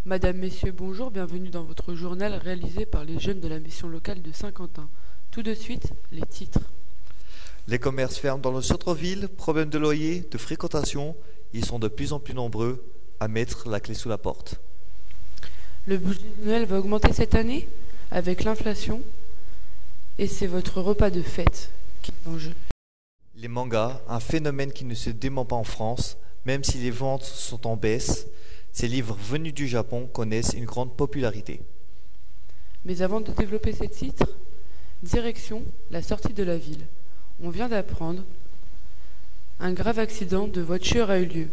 Madame, Messieurs, bonjour, bienvenue dans votre journal réalisé par les jeunes de la mission locale de Saint-Quentin. Tout de suite, les titres. Les commerces ferment dans le centre-ville, problème de loyer, de fréquentation, ils sont de plus en plus nombreux à mettre la clé sous la porte. Le budget de Noël va augmenter cette année avec l'inflation et c'est votre repas de fête qui est en jeu. Les mangas, un phénomène qui ne se dément pas en France, même si les ventes sont en baisse, ces livres venus du Japon connaissent une grande popularité. Mais avant de développer ces titres, direction la sortie de la ville. On vient d'apprendre un grave accident de voiture a eu lieu.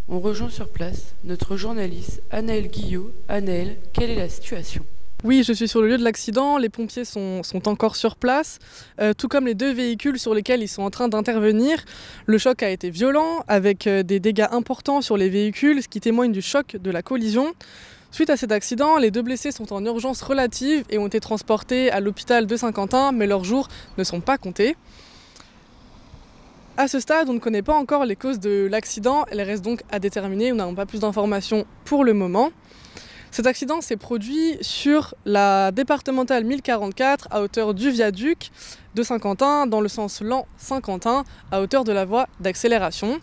On rejoint sur place notre journaliste Anaëlle Guillot. Anaëlle, quelle est la situation ? Oui, je suis sur le lieu de l'accident, les pompiers sont encore sur place, tout comme les deux véhicules sur lesquels ils sont en train d'intervenir. Le choc a été violent, avec des dégâts importants sur les véhicules, ce qui témoigne du choc de la collision. Suite à cet accident, les deux blessés sont en urgence relative et ont été transportés à l'hôpital de Saint-Quentin, mais leurs jours ne sont pas comptés. À ce stade, on ne connaît pas encore les causes de l'accident, elles restent donc à déterminer, nous n'avons pas plus d'informations pour le moment. Cet accident s'est produit sur la départementale 1044 à hauteur du viaduc de Saint-Quentin, dans le sens Laon-Saint-Quentin, à hauteur de la voie d'accélération.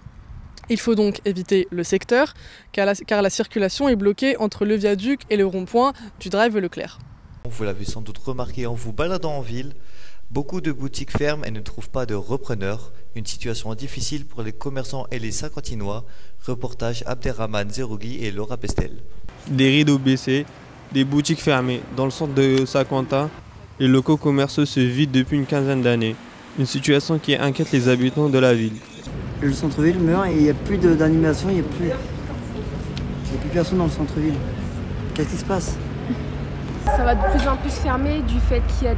Il faut donc éviter le secteur, car la circulation est bloquée entre le viaduc et le rond-point du drive Leclerc. Vous l'avez sans doute remarqué en vous baladant en ville, beaucoup de boutiques ferment et ne trouvent pas de repreneurs. Une situation difficile pour les commerçants et les Saint-Quentinois. Reportage Abderrahmane Zerougui et Laura Pestel. Des rideaux baissés, des boutiques fermées. Dans le centre de Saint-Quentin, les locaux commerciaux se vident depuis une quinzaine d'années. Une situation qui inquiète les habitants de la ville. Le centre-ville meurt et il n'y a plus d'animation, il n'y a plus personne dans le centre-ville. Qu'est-ce qui se passe ? Ça va de plus en plus fermer du fait qu'il y a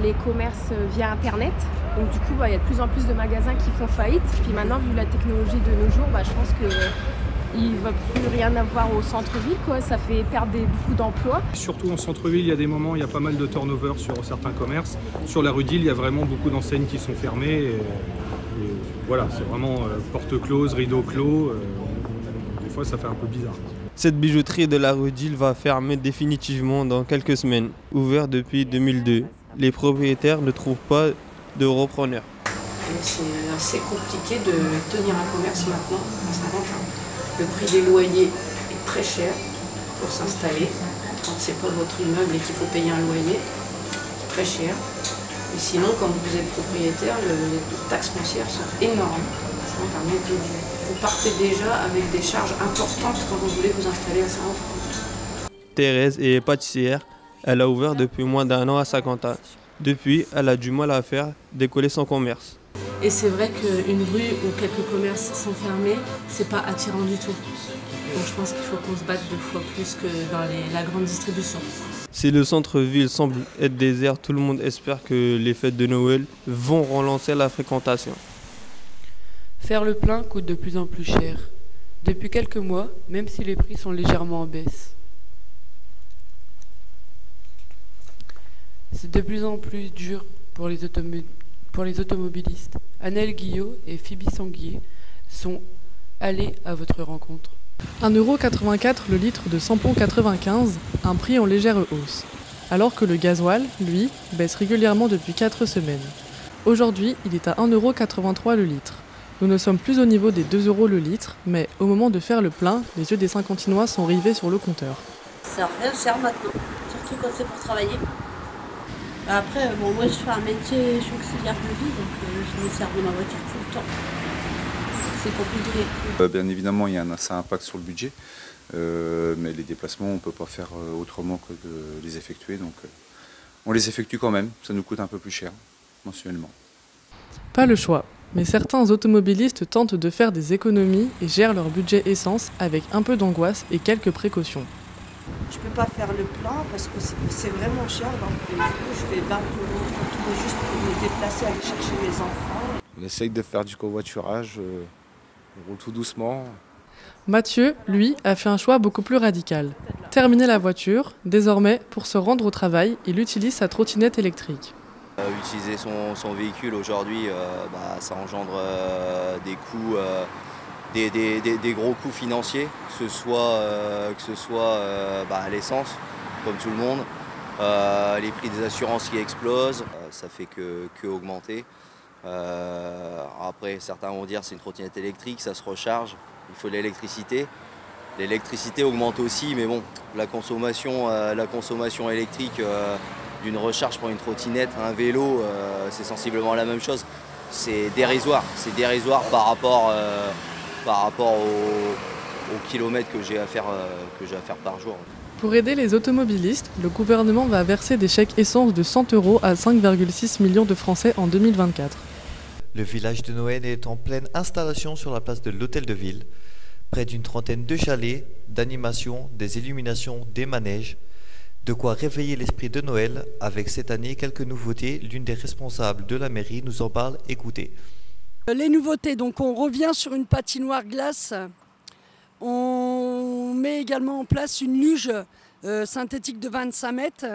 les commerces via Internet. Donc du coup, il y a de plus en plus de magasins qui font faillite. Puis maintenant, vu la technologie de nos jours, je pense qu'il ne va plus rien avoir au centre-ville, quoi. Ça fait perdre beaucoup d'emplois. Surtout en centre-ville, il y a des moments, il y a pas mal de turnover sur certains commerces. Sur la rue d'Ille, il y a vraiment beaucoup d'enseignes qui sont fermées. Et voilà, c'est vraiment porte close, rideau clos. Des fois, ça fait un peu bizarre. Cette bijouterie de la rue d'Ille va fermer définitivement dans quelques semaines. Ouverte depuis 2002, les propriétaires ne trouvent pas de repreneurs. C'est assez compliqué de tenir un commerce maintenant à Saint-Quentin. Le prix des loyers est très cher pour s'installer. Quand c'est pas votre immeuble et qu'il faut payer un loyer, c'est très cher. Et sinon, quand vous êtes propriétaire, les taxes foncières sont énormes. Donc vous partez déjà avec des charges importantes quand vous voulez vous installer à Saint-Quentin. Thérèse est pâtissière. Elle a ouvert depuis moins d'un an à Saint-Quentin. Depuis, elle a du mal à faire décoller son commerce. Et c'est vrai qu'une rue où quelques commerces sont fermés, c'est pas attirant du tout. Donc je pense qu'il faut qu'on se batte 2 fois plus que dans la grande distribution. Si le centre-ville semble être désert, tout le monde espère que les fêtes de Noël vont relancer la fréquentation. Faire le plein coûte de plus en plus cher. Depuis quelques mois, même si les prix sont légèrement en baisse. C'est de plus en plus dur pour les automobilistes. Anaëlle Guillot et Phoebe Sanguier sont allés à votre rencontre. 1,84 € le litre de samplon 95, un prix en légère hausse. Alors que le gasoil, lui, baisse régulièrement depuis 4 semaines. Aujourd'hui, il est à 1,83 € le litre. Nous ne sommes plus au niveau des 2 € le litre, mais au moment de faire le plein, les yeux des Saint-Quentinois sont rivés sur le compteur. Ça revient cher maintenant, surtout quand c'est pour travailler. Après, moi je fais un métier, je suis auxiliaire de vie, donc je me sers de ma voiture tout le temps. C'est compliqué. Bien évidemment, ça impacte sur le budget, mais les déplacements, on ne peut pas faire autrement que de les effectuer, donc on les effectue quand même, ça nous coûte un peu plus cher mensuellement. Pas le choix, mais certains automobilistes tentent de faire des économies et gèrent leur budget essence avec un peu d'angoisse et quelques précautions. Je peux pas faire le plein parce que c'est vraiment cher, donc du coup je fais 20 € juste pour me déplacer, aller chercher mes enfants. On essaye de faire du covoiturage, on roule tout doucement. Mathieu, lui, a fait un choix beaucoup plus radical. Terminer la voiture, désormais, pour se rendre au travail, il utilise sa trottinette électrique. Utiliser son véhicule aujourd'hui, ça engendre des coûts des gros coûts financiers, que ce soit l'essence, comme tout le monde, les prix des assurances qui explosent, ça fait que augmenter. Après, certains vont dire c'est une trottinette électrique, ça se recharge, il faut de l'électricité. L'électricité augmente aussi, mais bon, la consommation électrique d'une recharge pour une trottinette, un vélo, c'est sensiblement la même chose. C'est dérisoire par rapport aux kilomètres que j'ai à faire par jour. Pour aider les automobilistes, le gouvernement va verser des chèques essence de 100 € à 5,6 millions de Français en 2024. Le village de Noël est en pleine installation sur la place de l'Hôtel de Ville. Près d'une trentaine de chalets, d'animations, des illuminations, des manèges. De quoi réveiller l'esprit de Noël avec cette année quelques nouveautés. L'une des responsables de la mairie nous en parle, écoutez. Les nouveautés, donc on revient sur une patinoire glace. On met également en place une luge synthétique de 25 mètres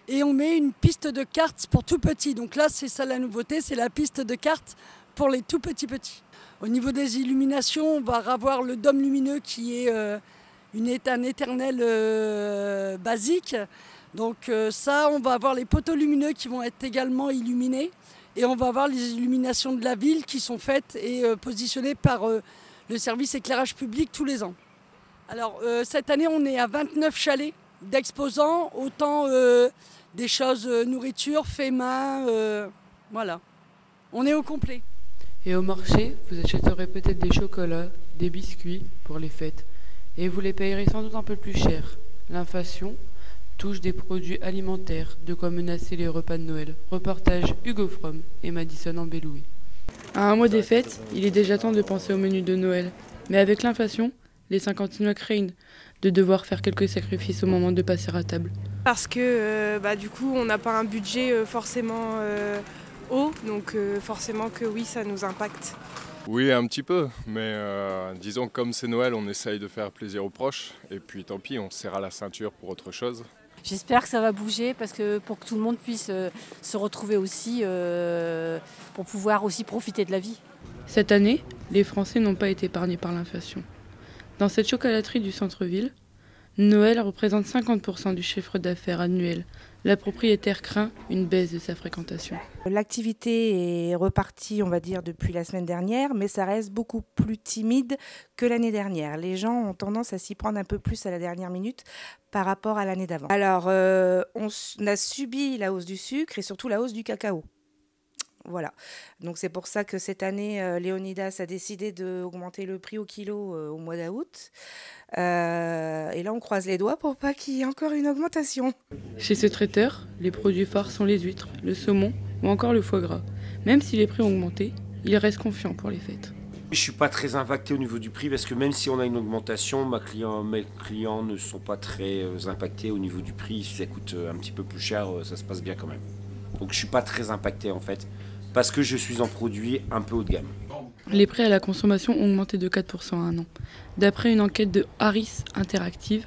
et on met une piste de karts pour tout petits. Donc là, c'est ça la nouveauté, c'est la piste de karts pour les tout petits. Au niveau des illuminations, on va avoir le dôme lumineux qui est un éternel basique. Donc ça, on va avoir les poteaux lumineux qui vont être également illuminés. Et on va avoir les illuminations de la ville qui sont faites et positionnées par le service éclairage public tous les ans. Alors cette année, on est à 29 chalets d'exposants, autant des choses nourriture, fait main, voilà. On est au complet. Et au marché, vous achèterez peut-être des chocolats, des biscuits pour les fêtes. Et vous les payerez sans doute un peu plus cher. L'inflation touche des produits alimentaires, de quoi menacer les repas de Noël. Reportage Hugo Fromm et Madison Ambelloué. À un mois des fêtes, il est déjà temps de penser au menu de Noël. Mais avec l'inflation, les Saint-Quentinois craignent de devoir faire quelques sacrifices au moment de passer à table. Parce que du coup, on n'a pas un budget forcément haut, donc forcément que oui, ça nous impacte. Oui, un petit peu, mais disons que comme c'est Noël, on essaye de faire plaisir aux proches, et puis tant pis, on se serre à la ceinture pour autre chose. J'espère que ça va bouger pour que tout le monde puisse se retrouver aussi, pour pouvoir aussi profiter de la vie. Cette année, les Français n'ont pas été épargnés par l'inflation. Dans cette chocolaterie du centre-ville, Noël représente 50% du chiffre d'affaires annuel. La propriétaire craint une baisse de sa fréquentation. L'activité est repartie, on va dire, depuis la semaine dernière, mais ça reste beaucoup plus timide que l'année dernière. Les gens ont tendance à s'y prendre un peu plus à la dernière minute par rapport à l'année d'avant. Alors, on a subi la hausse du sucre et surtout la hausse du cacao. Voilà, donc c'est pour ça que cette année, Léonidas a décidé d'augmenter le prix au kilo au mois d'août. Et là, on croise les doigts pour pas qu'il y ait encore une augmentation. Chez ce traiteur, les produits phares sont les huîtres, le saumon ou encore le foie gras. Même si les prix ont augmenté, il reste confiant pour les fêtes. Je ne suis pas très impacté au niveau du prix parce que même si on a une augmentation, mes clients ne sont pas très impactés au niveau du prix. Si ça coûte un petit peu plus cher, ça se passe bien quand même. Donc je ne suis pas très impacté en fait. Parce que je suis en produit un peu haut de gamme. Les prix à la consommation ont augmenté de 4% en un an. D'après une enquête de Harris Interactive,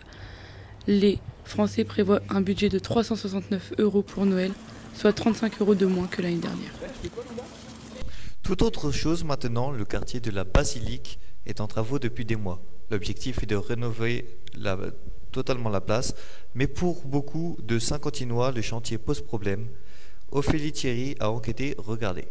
les Français prévoient un budget de 369 € pour Noël, soit 35 € de moins que l'année dernière. Tout autre chose maintenant, le quartier de la Basilique est en travaux depuis des mois. L'objectif est de rénover totalement la place, mais pour beaucoup de Saint-Quentinois, le chantier pose problème. Ophélie Thierry a enquêté, regardez.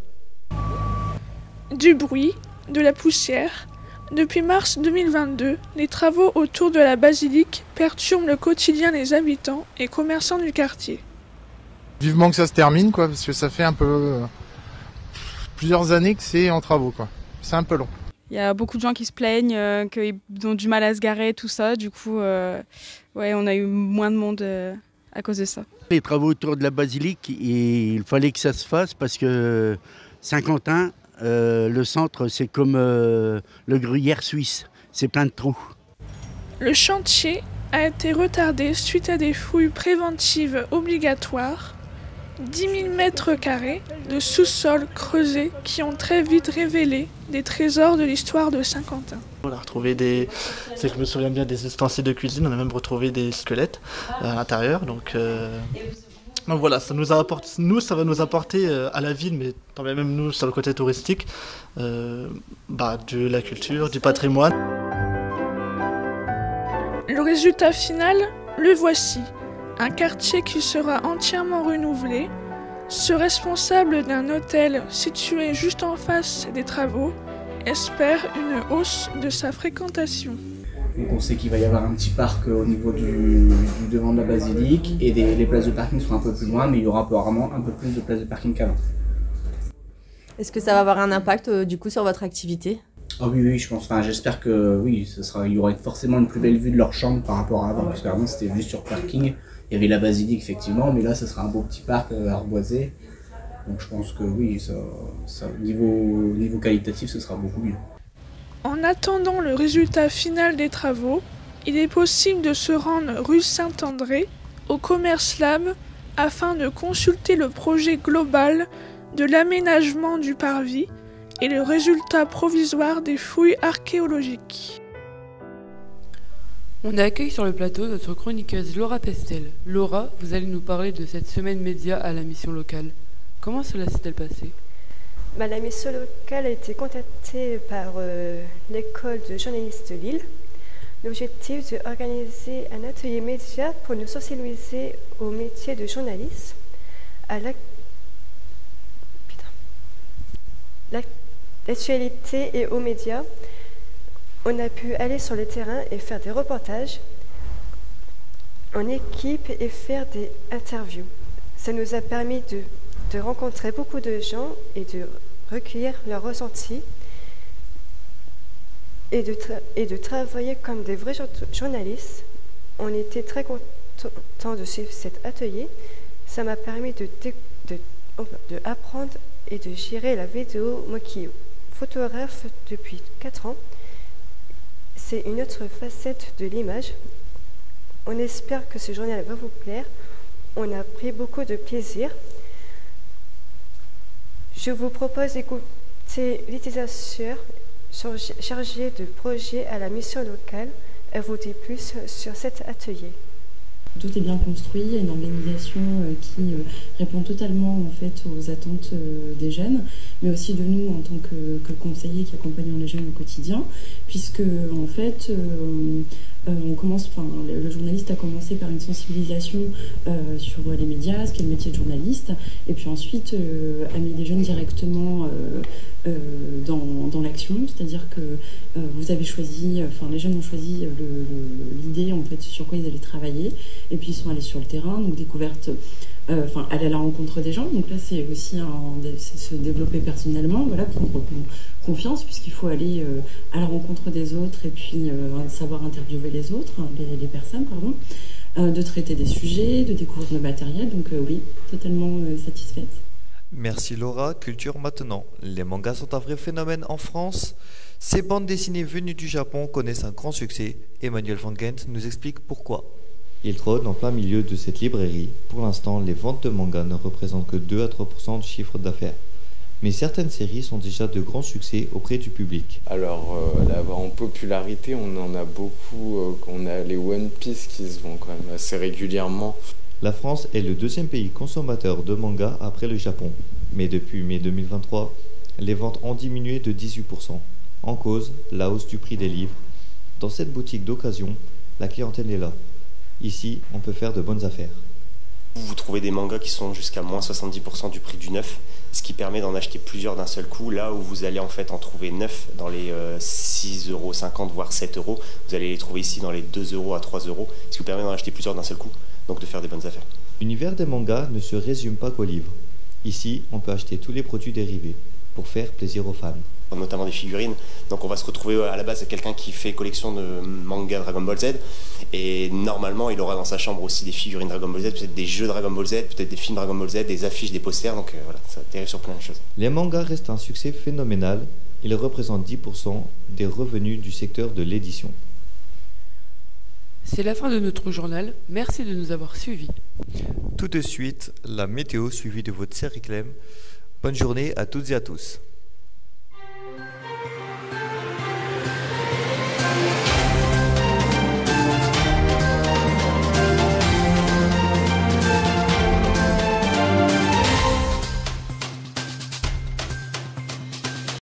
Du bruit, de la poussière. Depuis mars 2022, les travaux autour de la basilique perturbent le quotidien des habitants et commerçants du quartier. Vivement que ça se termine, quoi, parce que ça fait un peu plusieurs années que c'est en travaux, quoi. C'est un peu long. Il y a beaucoup de gens qui se plaignent, qu'ils ont du mal à se garer, tout ça. Du coup, on a eu moins de monde à cause de ça. Les travaux autour de la basilique, il fallait que ça se fasse parce que Saint-Quentin, le centre, c'est comme le gruyère suisse, c'est plein de trous. Le chantier a été retardé suite à des fouilles préventives obligatoires. 10 000 mètres carrés de sous-sol creusés qui ont très vite révélé des trésors de l'histoire de Saint-Quentin. On a retrouvé je me souviens bien des ustensiles de cuisine, on a même retrouvé des squelettes à l'intérieur. Donc Donc voilà, ça nous apporte, ça va nous apporter à la ville, mais tant bien même nous sur le côté touristique, de la culture, du patrimoine. Le résultat final, le voici. Un quartier qui sera entièrement renouvelé. Ce responsable d'un hôtel situé juste en face des travaux espère une hausse de sa fréquentation. Donc on sait qu'il va y avoir un petit parc au niveau du devant de la basilique et les places de parking seront un peu plus loin, mais il y aura apparemment un peu plus de places de parking qu'avant. Est-ce que ça va avoir un impact du coup sur votre activité? Ah oui, je pense. Enfin, j'espère que oui, il y aura forcément une plus belle vue de leur chambre par rapport à avant, parce qu'avant c'était juste sur parking. Il y avait la basilique effectivement, mais là ce sera un beau petit parc arboisé. Donc je pense que oui, niveau qualitatif, ce sera beaucoup mieux. En attendant le résultat final des travaux, il est possible de se rendre rue Saint-André, au Commerce Lab, afin de consulter le projet global de l'aménagement du parvis et le résultat provisoire des fouilles archéologiques. On accueille sur le plateau notre chroniqueuse Laura Pestel. Laura, vous allez nous parler de cette semaine média à la mission locale. Comment cela s'est-elle passé ? La mission locale a été contactée par l'école de journalistes de Lille. L'objectif est d'organiser un atelier média pour nous sensibiliser au métier de journaliste, à l'actualité et aux médias. On a pu aller sur le terrain et faire des reportages en équipe et faire des interviews. Ça nous a permis de rencontrer beaucoup de gens et de recueillir leurs ressentis et de travailler comme des vrais journalistes. On était très contents de suivre cet atelier. Ça m'a permis de apprendre et de gérer la vidéo. Moi qui suis photographe depuis 4 ans, c'est une autre facette de l'image. On espère que ce journal va vous plaire. On a pris beaucoup de plaisir. Je vous propose d'écouter Laetitia Sueur, chargée de projet à la mission locale. Elle vous dit plus sur cet atelier. Tout est bien construit, il y a une organisation qui répond totalement en fait aux attentes des jeunes, mais aussi de nous en tant que conseillers qui accompagnons les jeunes au quotidien, puisque en fait le journaliste a commencé par une sensibilisation sur les médias, ce qu'est le métier de journaliste, et puis ensuite a mis les jeunes directement dans l'action, c'est-à-dire que vous avez choisi, les jeunes ont choisi l'idée en fait sur quoi ils allaient travailler, et puis ils sont allés sur le terrain, donc découverte, aller à la rencontre des gens, donc là c'est aussi se développer personnellement, voilà, prendre confiance, puisqu'il faut aller à la rencontre des autres et puis savoir interviewer les autres, les personnes, pardon, de traiter des sujets, de découvrir le matériel, donc oui, totalement satisfaite. Merci Laura. Culture maintenant. Les mangas sont un vrai phénomène en France. Ces bandes dessinées venues du Japon connaissent un grand succès. Emmanuel Van Gent nous explique pourquoi. Il trône en plein milieu de cette librairie. Pour l'instant, les ventes de mangas ne représentent que 2 à 3% du chiffre d'affaires. Mais certaines séries sont déjà de grands succès auprès du public. Alors en popularité, on en a beaucoup. On a les One Piece qui se vendent quand même assez régulièrement. La France est le 2e pays consommateur de mangas après le Japon. Mais depuis mai 2023, les ventes ont diminué de 18%. En cause, la hausse du prix des livres. Dans cette boutique d'occasion, la clientèle est là. Ici, on peut faire de bonnes affaires. Vous trouvez des mangas qui sont jusqu'à moins 70% du prix du neuf, ce qui permet d'en acheter plusieurs d'un seul coup. Là où vous allez en fait en trouver 9 dans les 6,50 €, voire 7 €, vous allez les trouver ici dans les 2 € à 3 €, ce qui vous permet d'en acheter plusieurs d'un seul coup, donc de faire des bonnes affaires. L'univers des mangas ne se résume pas qu'aux livres. Ici, on peut acheter tous les produits dérivés pour faire plaisir aux fans. Notamment des figurines. Donc on va se retrouver à la base avec quelqu'un qui fait collection de manga Dragon Ball Z, et normalement il aura dans sa chambre aussi des figurines Dragon Ball Z, peut-être des jeux Dragon Ball Z, peut-être des films Dragon Ball Z, des affiches, des posters, donc voilà, ça dérive sur plein de choses. Les mangas restent un succès phénoménal. Ils représentent 10% des revenus du secteur de l'édition. C'est la fin de notre journal. Merci de nous avoir suivis. Tout de suite, la météo suivie de votre série Clem. Bonne journée à toutes et à tous.